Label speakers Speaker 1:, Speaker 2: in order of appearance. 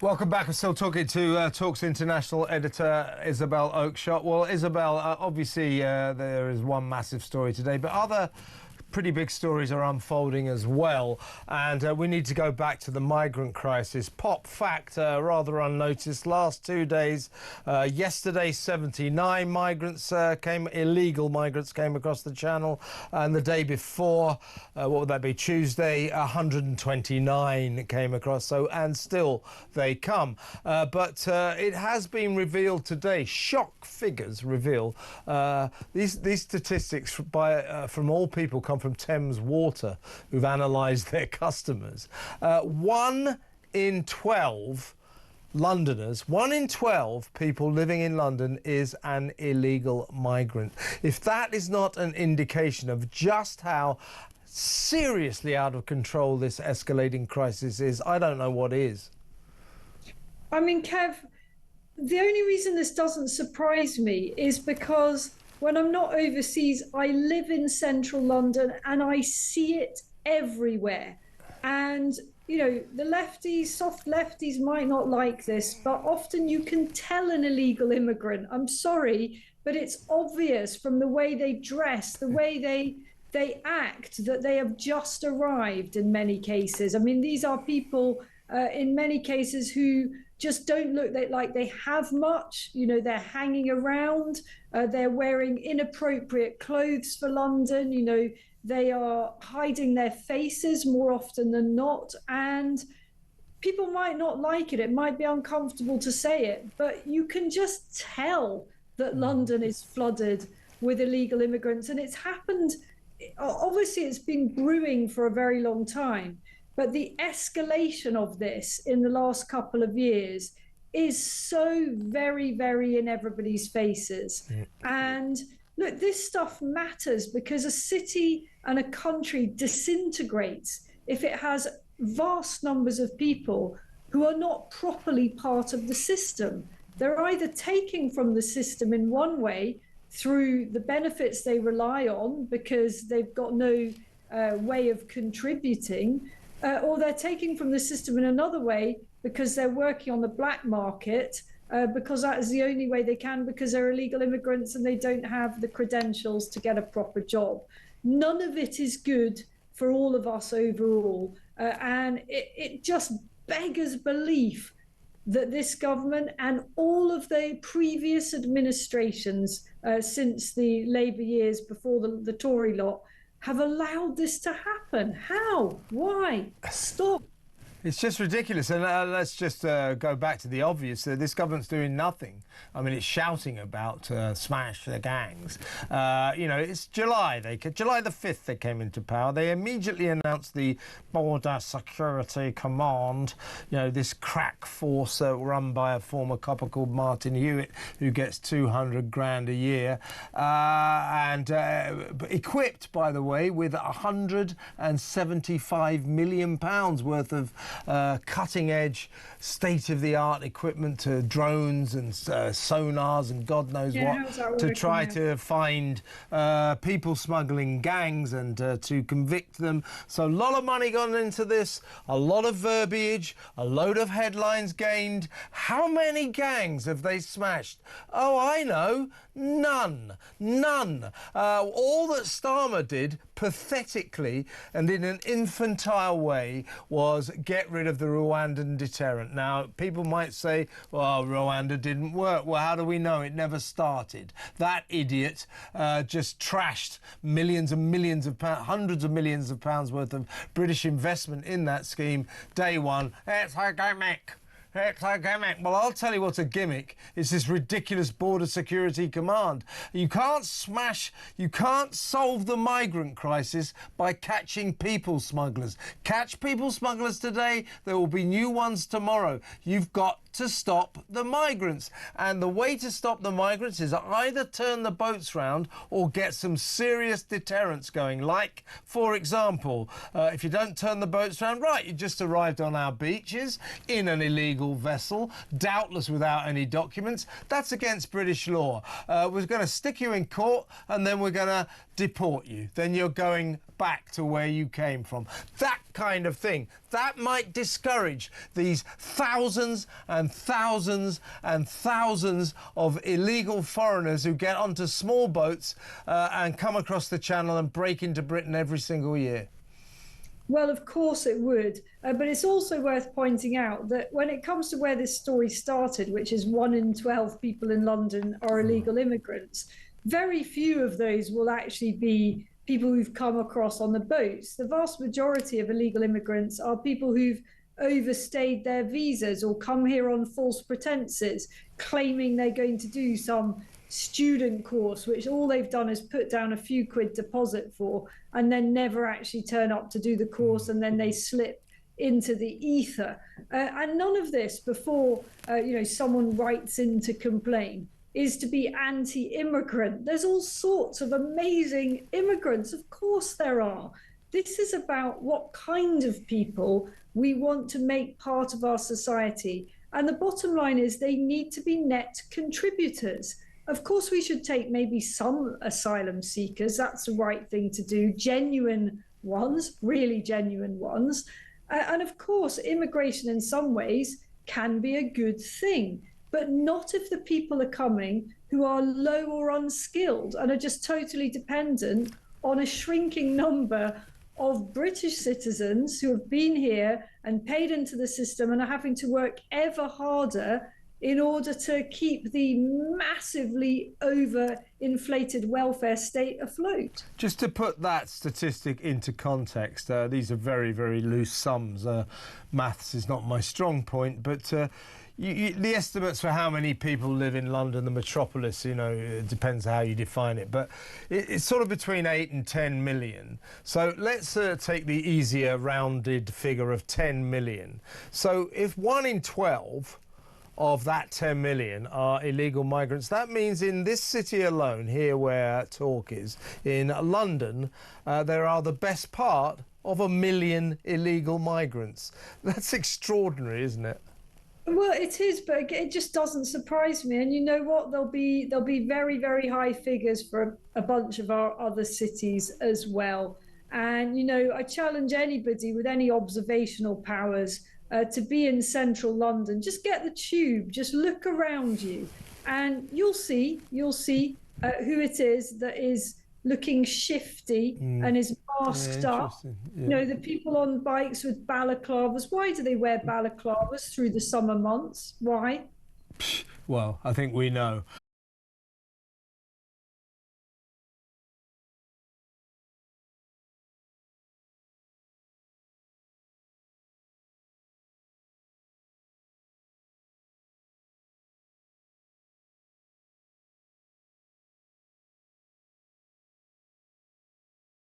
Speaker 1: Welcome back. I'm still talking to Talk's international editor, Isabel Oakeshott. Well, Isabel, obviously there is one massive story today, but other pretty big stories are unfolding as well. And we need to go back to the migrant crisis. Pop fact, rather unnoticed, last 2 days, yesterday 79 migrants illegal migrants came across the channel. And the day before, what would that be, Tuesday, 129 came across. So, and still they come. But it has been revealed today, shock figures reveal, these statistics from all people come from Thames Water, who've analysed their customers. 1 in 12 Londoners, 1 in 12 people living in London is an illegal migrant. If that is not an indication of just how seriously out of control this escalating crisis is, I don't know what is.
Speaker 2: I mean, Kev, the only reason this doesn't surprise me is because when I'm not overseas, I live in central London and I see it everywhere. And, you know, the lefties, soft lefties might not like this, but often you can tell an illegal immigrant. I'm sorry, but it's obvious from the way they dress, the way they act, that they have just arrived in many cases. I mean, these are people in many cases who just don't look like they have much. You know, they're hanging around, they're wearing inappropriate clothes for London, you know, they are hiding their faces more often than not, and people might not like it. It might be uncomfortable to say it, but you can just tell that London is flooded with illegal immigrants, and it's happened. Obviously, it's been brewing for a very long time. But the escalation of this in the last couple of years is so very, very in everybody's faces. Yeah. And look, this stuff matters because a city and a country disintegrates if it has vast numbers of people who are not properly part of the system. They're either taking from the system in one way through the benefits they rely on because they've got no way of contributing, or they're taking from the system in another way because they're working on the black market, because that is the only way they can, because they're illegal immigrants and they don't have the credentials to get a proper job. None of it is good for all of us overall. And it just beggars belief that this government and all of the previous administrations since the Labour years before the Tory lot have allowed this to happen. How? Why? Stop.
Speaker 1: It's just ridiculous. And let's just go back to the obvious. This government's doing nothing. I mean, it's shouting about smash the gangs. You know, it's July the 5th they came into power. They immediately announced the Border Security Command, you know, this crack force run by a former copper called Martin Hewitt, who gets 200 grand a year, and equipped, by the way, with £175 million worth of cutting-edge, state-of-the-art equipment, drones and sonars and God knows what, to try to find people smuggling gangs and to convict them. So a lot of money gone into this, a lot of verbiage, a load of headlines gained. How many gangs have they smashed? Oh, I know. None. All that Starmer did, pathetically and in an infantile way, was get rid of the Rwandan deterrent. Now, people might say, well, Rwanda didn't work. Well, how do we know? It never started. That idiot just trashed millions and millions of pounds, hundreds of millions of pounds worth of British investment in that scheme. Day one, it's a gimmick. It's a gimmick. Well, I'll tell you what's a gimmick. It's this ridiculous Border Security Command. You can't solve the migrant crisis by catching people smugglers. Catch people smugglers today, there will be new ones tomorrow. You've got to stop the migrants. And the way to stop the migrants is either turn the boats round or get some serious deterrents going. Like, for example, if you don't turn the boats round, right, you just arrived on our beaches in an illegal illegal vessel, doubtless without any documents. That's against British law. We're going to stick you in court and then we're going to deport you. Then you're going back to where you came from. That kind of thing. That might discourage these thousands and thousands and thousands of illegal foreigners who get onto small boats and come across the channel and break into Britain every single year.
Speaker 2: Well, of course it would. But it's also worth pointing out that when it comes to where this story started, which is 1 in 12 people in London are illegal immigrants, very few of those will actually be people who've come across on the boats. The vast majority of illegal immigrants are people who've overstayed their visas or come here on false pretenses, claiming they're going to do some student course, which all they've done is put down a few quid deposit for and then never actually turn up to do the course, and then they slip into the ether. And none of this before someone writes in to complain is to be anti-immigrant. There's all sorts of amazing immigrants. Of course there are. This is about what kind of people we want to make part of our society. And the bottom line is they need to be net contributors. Of course, we should take maybe some asylum seekers. That's the right thing to do. Genuine ones, really genuine ones. And of course, immigration in some ways can be a good thing, but not if the people are coming who are low or unskilled and are just totally dependent on a shrinking number of British citizens who have been here and paid into the system and are having to work ever harder in order to keep the massively overinflated welfare state afloat. Just
Speaker 1: to put that statistic into context, these are very, very loose sums. Maths is not my strong point, but the estimates for how many people live in London, the metropolis, it depends how you define it, but it's sort of between 8 and 10 million. So let's take the easier rounded figure of 10 million. So if 1 in 12 of that 10 million are illegal migrants, that means in this city alone, here where talk is, in London, there are the best part of 1 million illegal migrants. That's extraordinary, isn't it?
Speaker 2: Well, it is, but it just doesn't surprise me. And you know what? There'll be very, very high figures for a bunch of our other cities as well. And, I challenge anybody with any observational powers to be in central London. Just get the tube, just look around you, and you'll see who it is that is looking shifty and is masked up. Yeah. The people on bikes with balaclavas. Why do they wear balaclavas through the summer months? Why?
Speaker 1: Well, I think we know.